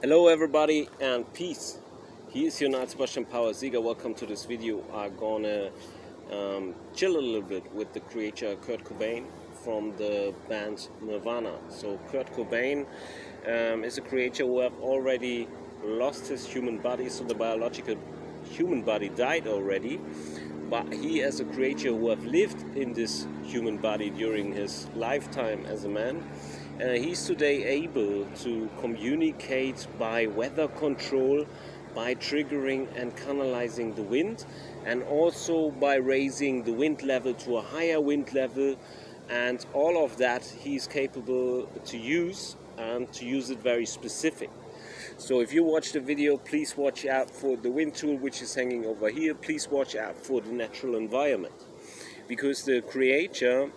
Hello everybody and peace. Here's your Night Sebastian Power-Sieger. Welcome to this video. I'm gonna chill a little bit with the creator Kurt Cobain from the band Nirvana. So Kurt Cobain is a creator who have already lost his human body, so the biological human body died already. But he, as a creature who have lived in this human body during his lifetime as a man, he's today able to communicate by weather control, by triggering and canalizing the wind, and also by raising the wind level to a higher wind level. And all of that he's capable to use, and to use it very specific. So if you watch the video, please watch out for the wind tool which is hanging over here. Please watch out for the natural environment, because the creator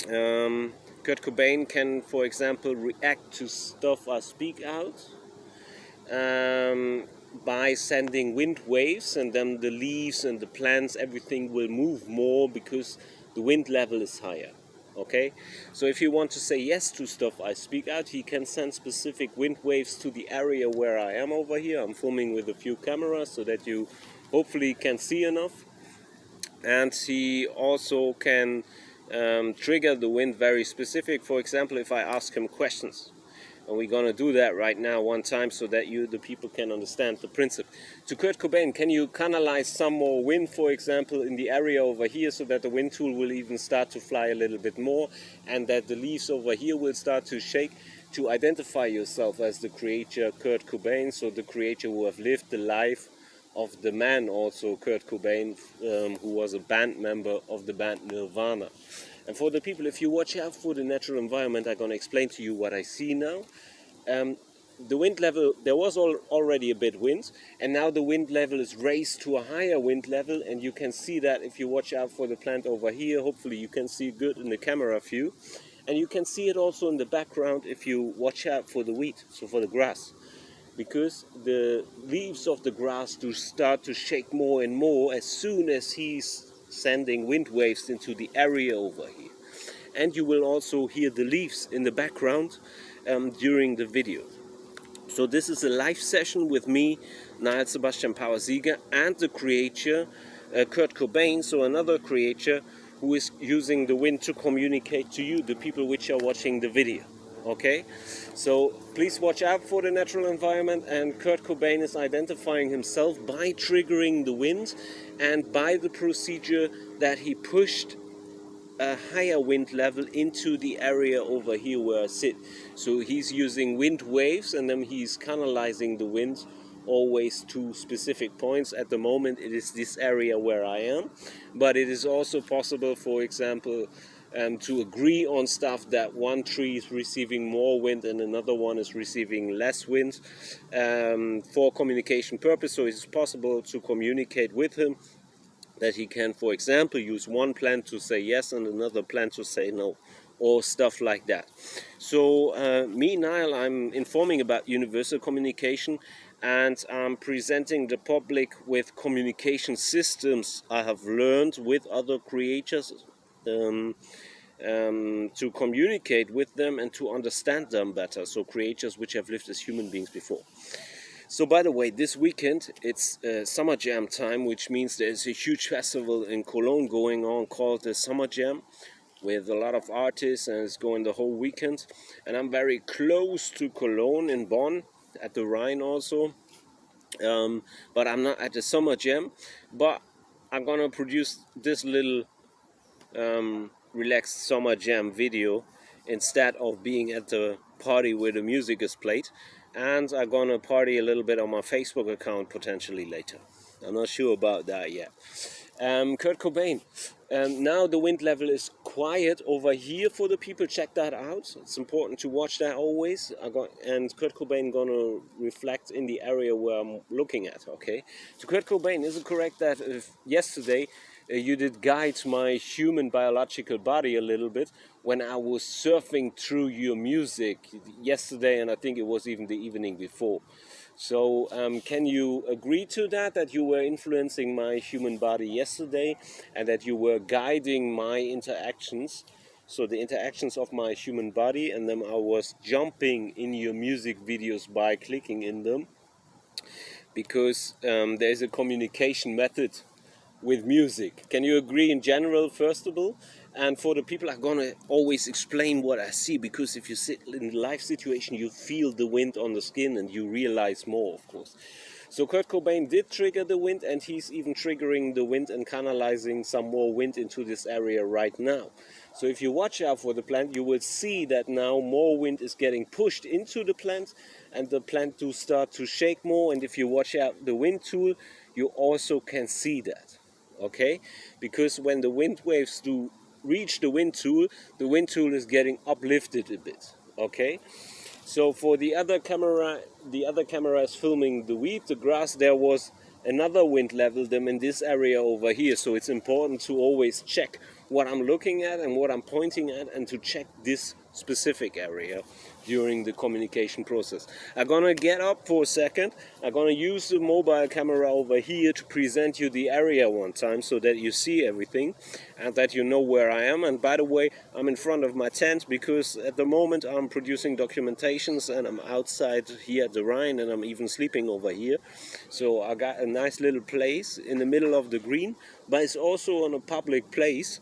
Kurt Cobain can, for example, react to stuff I speak out by sending wind waves, and then the leaves and the plants, everything will move more because the wind level is higher. Okay, so if you want to say yes to stuff I speak out, he can send specific wind waves to the area where I am over here. I'm filming with a few cameras so that you hopefully can see enough. And he also can trigger the wind very specific. For example, if I ask him questions. And we're gonna do that right now one time so that the people can understand the principle. To Kurt Cobain, can you canalize some more wind, for example, in the area over here, so that the wind tool will even start to fly a little bit more, and that the leaves over here will start to shake, to identify yourself as the creator Kurt Cobain, so the creator who have lived the life of the man, also Kurt Cobain, who was a band member of the band Nirvana. And for the people, if you watch out for the natural environment, I'm going to explain to you what I see now. The wind level, there was already a bit wind, and now the wind level is raised to a higher wind level, and you can see that if you watch out for the plant over here. Hopefully you can see good in the camera view. And you can see it also in the background if you watch out for the wheat, so for the grass. Because the leaves of the grass do start to shake more and more as soon as he's sending wind waves into the area over here. And you will also hear the leaves in the background during the video. So this is a live session with me, Night Sebastian Power-Sieger, and the creator Kurt Cobain, so another creator who is using the wind to communicate to you, the people which are watching the video. Okay, so please watch out for the natural environment, and Kurt Cobain is identifying himself by triggering the wind and by the procedure that he pushed a higher wind level into the area over here where I sit. So he's using wind waves, and then he's canalizing the wind always to specific points. At the moment it is this area where I am, but it is also possible, for example, to agree on stuff, that one tree is receiving more wind and another one is receiving less wind for communication purpose. So it's possible to communicate with him, that he can, for example, use one plant to say yes and another plant to say no, or stuff like that. So me, Niall, I'm informing about universal communication, and I'm presenting the public with communication systems I have learned with other creators, to communicate with them and to understand them better. So creatures which have lived as human beings before. So by the way, this weekend it's Summer Jam time, which means there's a huge festival in Cologne going on called the Summer Jam, with a lot of artists, and it's going the whole weekend. And I'm very close to Cologne, in Bonn, at the Rhine also. But I'm not at the Summer Jam, but I'm gonna produce this little relaxed Summer Jam video instead of being at the party where the music is played. And I'm gonna party a little bit on my Facebook account potentially later. I'm not sure about that yet. Kurt Cobain. Now the wind level is quiet over here for the people. Check that out. It's important to watch that always. And Kurt Cobain gonna reflect in the area where I'm looking at. Okay. So Kurt Cobain, is it correct that yesterday you did guide my human biological body a little bit when I was surfing through your music yesterday, and I think it was even the evening before. So can you agree to that you were influencing my human body yesterday, and that you were guiding my interactions so the interactions of my human body, and then I was jumping in your music videos by clicking in them, because there is a communication method with music. Can you agree in general, first of all? And for the people, I'm gonna always explain what I see, because if you sit in a live situation, you feel the wind on the skin and you realize more, of course. So Kurt Cobain did trigger the wind, and he's even triggering the wind and canalizing some more wind into this area right now. So if you watch out for the plant, you will see that now more wind is getting pushed into the plant, and the plant do start to shake more. And if you watch out the wind tool, you also can see that. Okay, because when the wind waves do reach the wind tool is getting uplifted a bit. Okay, so for the other camera is filming the wheat, the grass, there was another wind level them in this area over here. So it's important to always check what I'm looking at and what I'm pointing at, and to check this specific area during the communication process. I'm gonna get up for a second. I'm gonna use the mobile camera over here to present you the area one time, so that you see everything and that you know where I am. And by the way, I'm in front of my tent, because at the moment I'm producing documentations and I'm outside here at the Rhine, and I'm even sleeping over here. So I got a nice little place in the middle of the green, but it's also on a public place.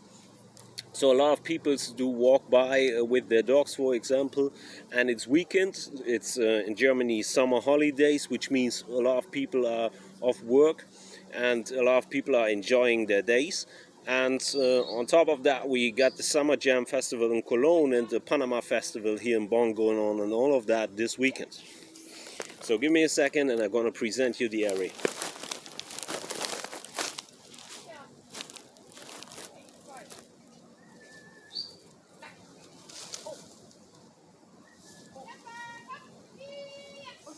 So a lot of people do walk by with their dogs, for example, and it's weekend. It's in Germany summer holidays, which means a lot of people are off work, and a lot of people are enjoying their days. And on top of that, we got the Summer Jam Festival in Cologne and the Panama Festival here in Bonn going on, and all of that this weekend. So give me a second, and I'm going to present you the area.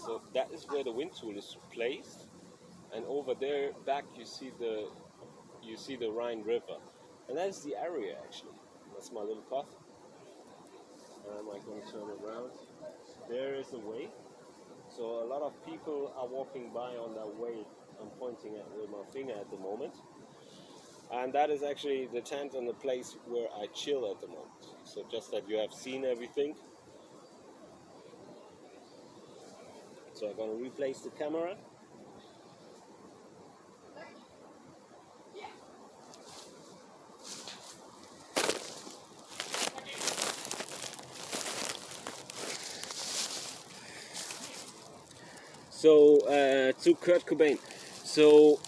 So that is where the wind tool is placed, and over there back you see the Rhine River, and that's the area actually. That's my little path. Am I going to turn around? There is a way. So a lot of people are walking by on that way I'm pointing at with my finger at the moment. And that is actually the tent and the place where I chill at the moment. So just that you have seen everything. So I'm going to replace the camera. So to Kurt Cobain. So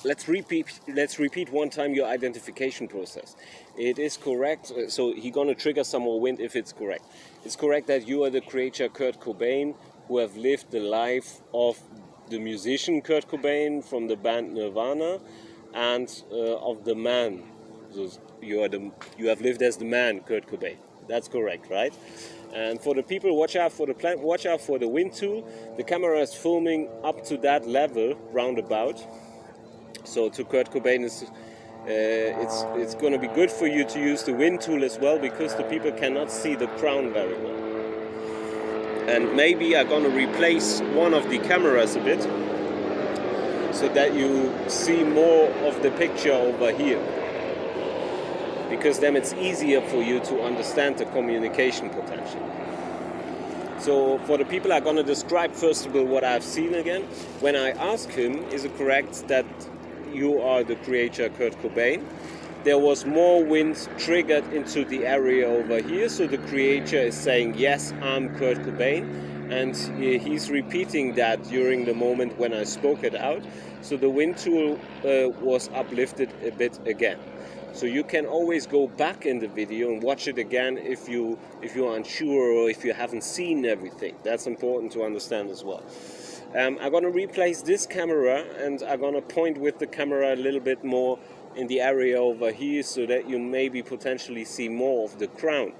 let's repeat one time your identification process. It is correct. So he's gonna trigger some more wind if it's correct. It's correct that you are the creator Kurt Cobain, who have lived the life of the musician Kurt Cobain from the band Nirvana, and of the man. So you have lived as the man Kurt Cobain. That's correct, right? And for the people, watch out for the plant, watch out for the wind tool. The camera is filming up to that level, roundabout. So to Kurt Cobain, it's going to be good for you to use the wind tool as well, because the people cannot see the crown very well. And maybe I'm going to replace one of the cameras a bit, so that you see more of the picture over here, because then it's easier for you to understand the communication potential. So for the people, I'm going to describe first of all what I've seen again. When I ask him, is it correct that you are the creator Kurt Cobain? There was more wind triggered into the area over here, so the creator is saying, yes, I'm Kurt Cobain, and he's repeating that during the moment when I spoke it out. So the wind tool was uplifted a bit again. So you can always go back in the video and watch it again if you're unsure or if you haven't seen everything. That's important to understand as well. I'm going to replace this camera, and I'm going to point with the camera a little bit more in the area over here, so that you maybe potentially see more of the crown.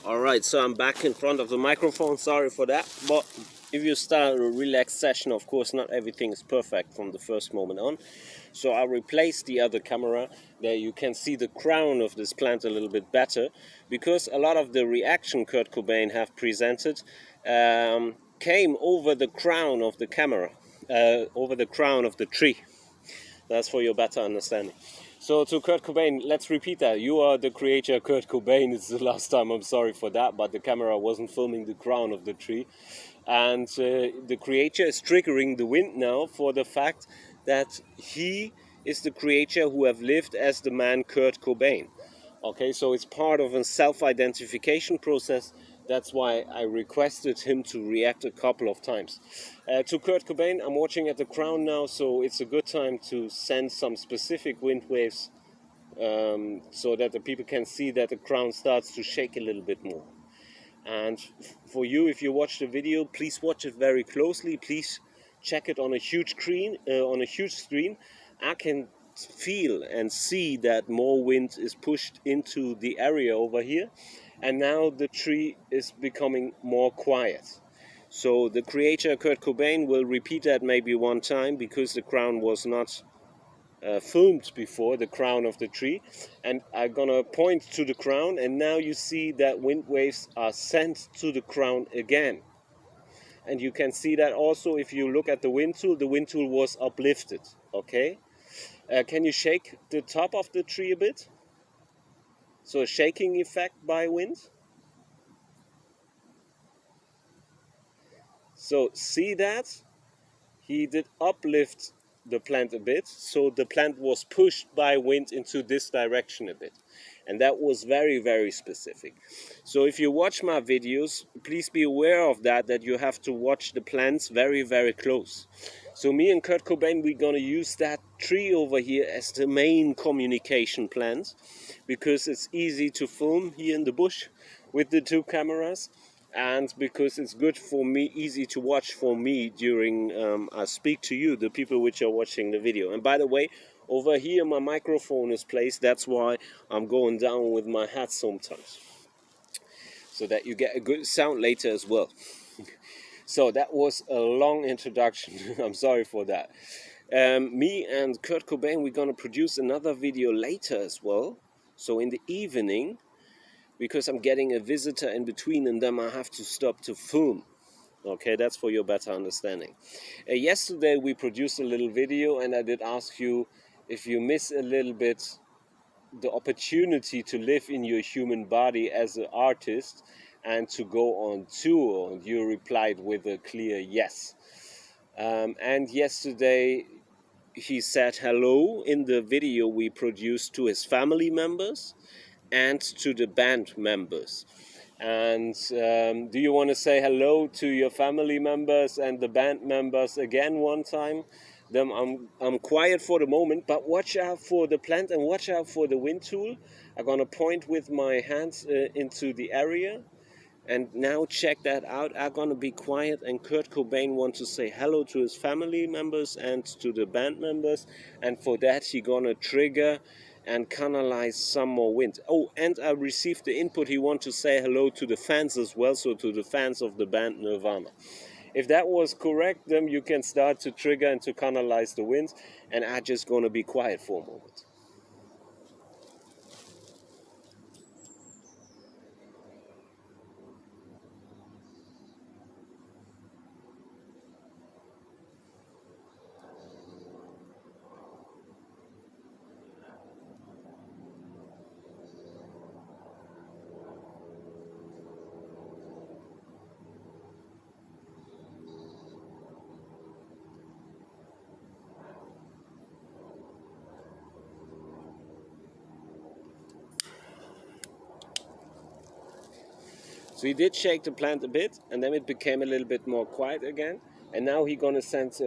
Alright, so I'm back in front of the microphone, sorry for that, but if you start a relaxed session, of course not everything is perfect from the first moment on. So I replaced the other camera, there you can see the crown of this plant a little bit better, because a lot of the reaction Kurt Cobain have presented came over the crown of the camera, over the crown of the tree. That's for your better understanding. So to Kurt Cobain, let's repeat that. You are the creator, Kurt Cobain. It's the last time, I'm sorry for that, but the camera wasn't filming the crown of the tree. And the creator is triggering the wind now for the fact that he is the creator who have lived as the man Kurt Cobain. Okay, so it's part of a self-identification process. That's why I requested him to react a couple of times. To Kurt Cobain, I'm watching at the crown now, so it's a good time to send some specific wind waves so that the people can see that the crown starts to shake a little bit more. And for you, if you watch the video, please watch it very closely. Please check it on a huge screen. I can feel and see that more wind is pushed into the area over here, and now the tree is becoming more quiet. So the creator Kurt Cobain will repeat that maybe one time, because the crown was not filmed before, the crown of the tree, and I'm gonna point to the crown, and now you see that wind waves are sent to the crown again. And you can see that also if you look at the wind tool was uplifted. Okay, can you shake the top of the tree a bit? So a shaking effect by wind. So see that? He did uplift the plant a bit, so the plant was pushed by wind into this direction a bit. And that was very, very specific. So if you watch my videos, please be aware of that you have to watch the plants very, very close. So me and Kurt Cobain, we're gonna use that tree over here as the main communication plant, because it's easy to film here in the bush with the two cameras, and because it's good for me, easy to watch for me during I speak to you, the people which are watching the video. And by the way, over here my microphone is placed, that's why I'm going down with my hat sometimes, so that you get a good sound later as well. So that was a long introduction. I'm sorry for that. Me and Kurt Cobain, we're gonna produce another video later as well, so in the evening, because I'm getting a visitor in between and then I have to stop to film. Okay, that's for your better understanding. Yesterday we produced a little video, and I did ask you if you miss a little bit the opportunity to live in your human body as an artist and to go on tour, and you replied with a clear yes. And yesterday he said hello in the video we produced to his family members and to the band members. And do you want to say hello to your family members and the band members again one time? Then I'm quiet for the moment, but watch out for the plant and watch out for the wind tool. I'm gonna point with my hands into the area, and now check that out. I'm gonna be quiet, and Kurt Cobain wants to say hello to his family members and to the band members, and for that he gonna trigger and canalize some more wind. Oh, and I received the input, he wants to say hello to the fans as well, so to the fans of the band Nirvana. If that was correct, then you can start to trigger and to canalize the wind, and I'm just gonna be quiet for a moment. So he did shake the plant a bit, and then it became a little bit more quiet again. And now he's gonna send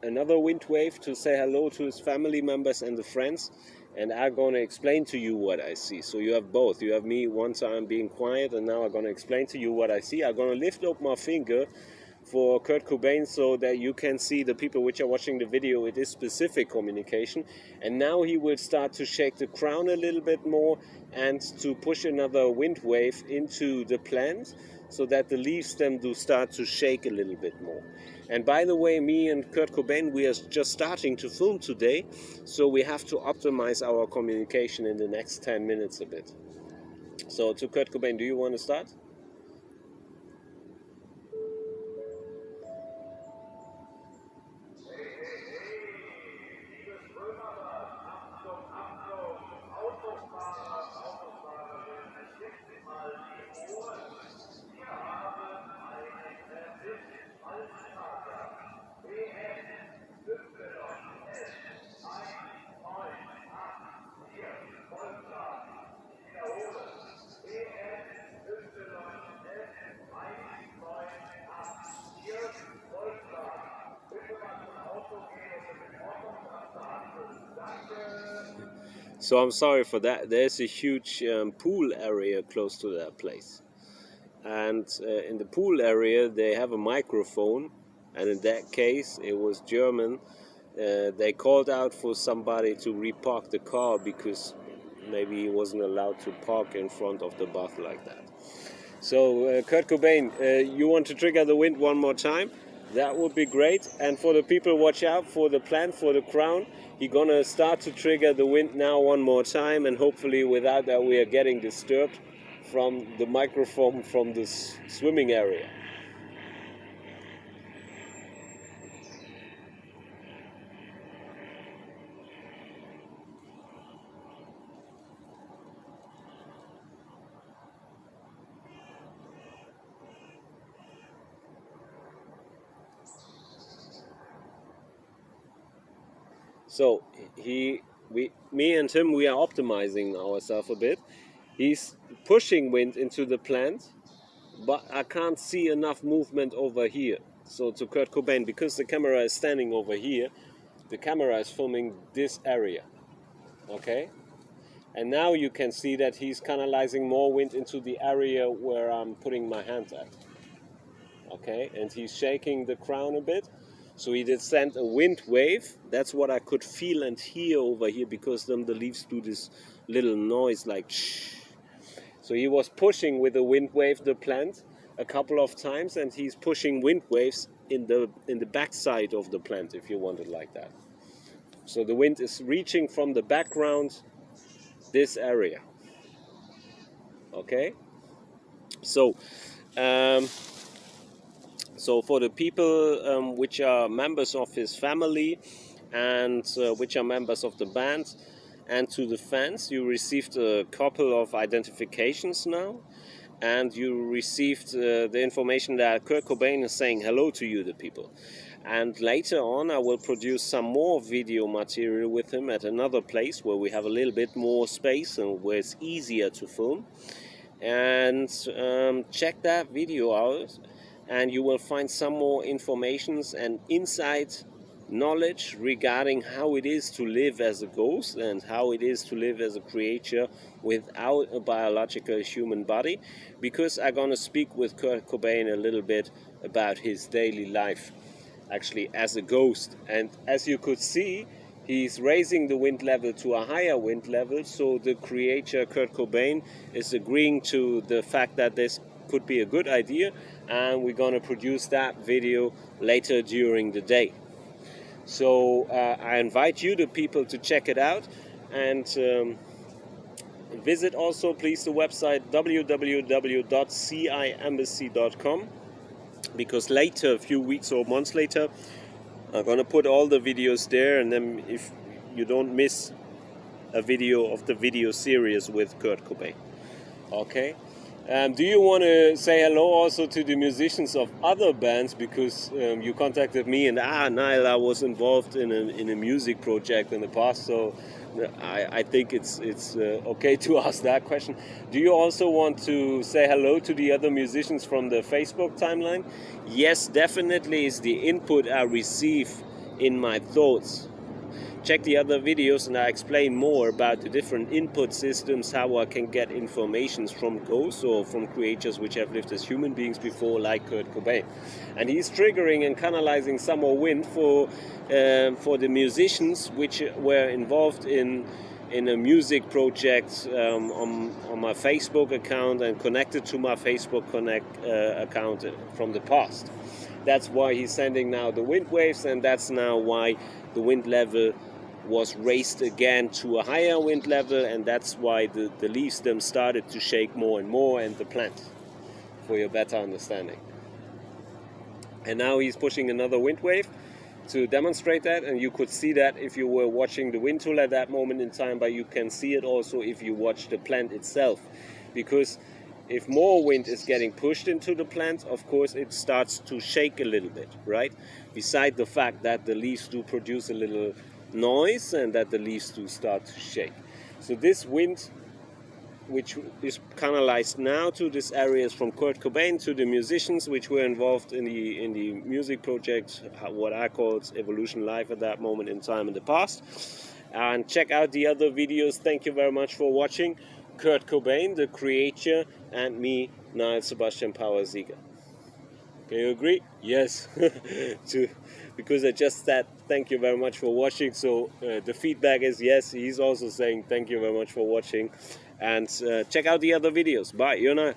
another wind wave to say hello to his family members and the friends. And I'm gonna explain to you what I see. So you have both. You have me one time being quiet, and now I'm gonna explain to you what I see. I'm gonna lift up my finger for Kurt Cobain, so that you can see, the people which are watching the video, it is specific communication. And now he will start to shake the crown a little bit more and to push another wind wave into the plant, so that the leaves then do start to shake a little bit more. And by the way, me and Kurt Cobain, we are just starting to film today, so we have to optimize our communication in the next 10 minutes a bit. So to Kurt Cobain, do you want to start? So I'm sorry for that. There's a huge pool area close to that place. And in the pool area they have a microphone, and in that case it was German. They called out for somebody to repark the car because maybe he wasn't allowed to park in front of the bath like that. So Kurt Cobain, you want to trigger the wind one more time? That would be great. And for the people, watch out for the plant, for the crown. He's gonna start to trigger the wind now one more time, and hopefully without that we are getting disturbed from the microphone from this swimming area. So me and him, we are optimizing ourselves a bit. He's pushing wind into the plant, but I can't see enough movement over here. So to Kurt Cobain, because the camera is standing over here, the camera is filming this area. Okay? And now you can see that he's canalizing more wind into the area where I'm putting my hand at. Okay? And he's shaking the crown a bit. So he did send a wind wave. That's what I could feel and hear over here, because then the leaves do this little noise like shh. So he was pushing with the wind wave the plant a couple of times, and he's pushing wind waves in the backside of the plant, if you want it like that. So the wind is reaching from the background this area. Okay? So so for the people which are members of his family and which are members of the band, and to the fans, you received a couple of identifications now, and you received the information that Kurt Cobain is saying hello to you, the people. And later on I will produce some more video material with him at another place where we have a little bit more space and where it's easier to film. And check that video out, and you will find some more informations and insight knowledge regarding how it is to live as a ghost and how it is to live as a creature without a biological human body, because I'm gonna speak with Kurt Cobain a little bit about his daily life actually as a ghost. And as you could see, he's raising the wind level to a higher wind level, so the creator Kurt Cobain is agreeing to the fact that this could be a good idea, and we're gonna produce that video later during the day. So I invite you, the people, to check it out, and visit also please the website www.ciembassy.com, because later, a few weeks or months later, I'm gonna put all the videos there, and then if you don't miss a video of the video series with Kurt Cobain. Okay? Do you want to say hello also to the musicians of other bands, because you contacted me and Niall, I was involved in a music project in the past, so I think it's okay to ask that question. Do you also want to say hello to the other musicians from the Facebook timeline? Yes, definitely is the input I receive in my thoughts. check the other videos and I explain more about the different input systems, how I can get informations from ghosts or from creatures which have lived as human beings before, like Kurt Cobain. And he's triggering and canalizing summer wind for the musicians which were involved in a music project on my Facebook account and connected to my Facebook account from the past. That's why he's sending now the wind waves, and that's now why the wind level was raised again to a higher wind level, and that's why the leaves them started to shake more and more, and the plant, for your better understanding. And now he's pushing another wind wave to demonstrate that, and you could see that if you were watching the wind tool at that moment in time, but you can see it also if you watch the plant itself, because if more wind is getting pushed into the plant, of course it starts to shake a little bit, right? Beside the fact that the leaves do produce a little noise and that the leaves do start to shake. So this wind, which is canalized now to these areas from Kurt Cobain to the musicians which were involved in the music project, what I called Evolution Live at that moment in time in the past. And check out the other videos. Thank you very much for watching. Kurt Cobain, the creator, and me, Niall Sebastian Power Ziegler. Can you agree? Yes. Because I just said thank you very much for watching, so the feedback is yes. He's also saying thank you very much for watching, and check out the other videos. Bye. You're Niall.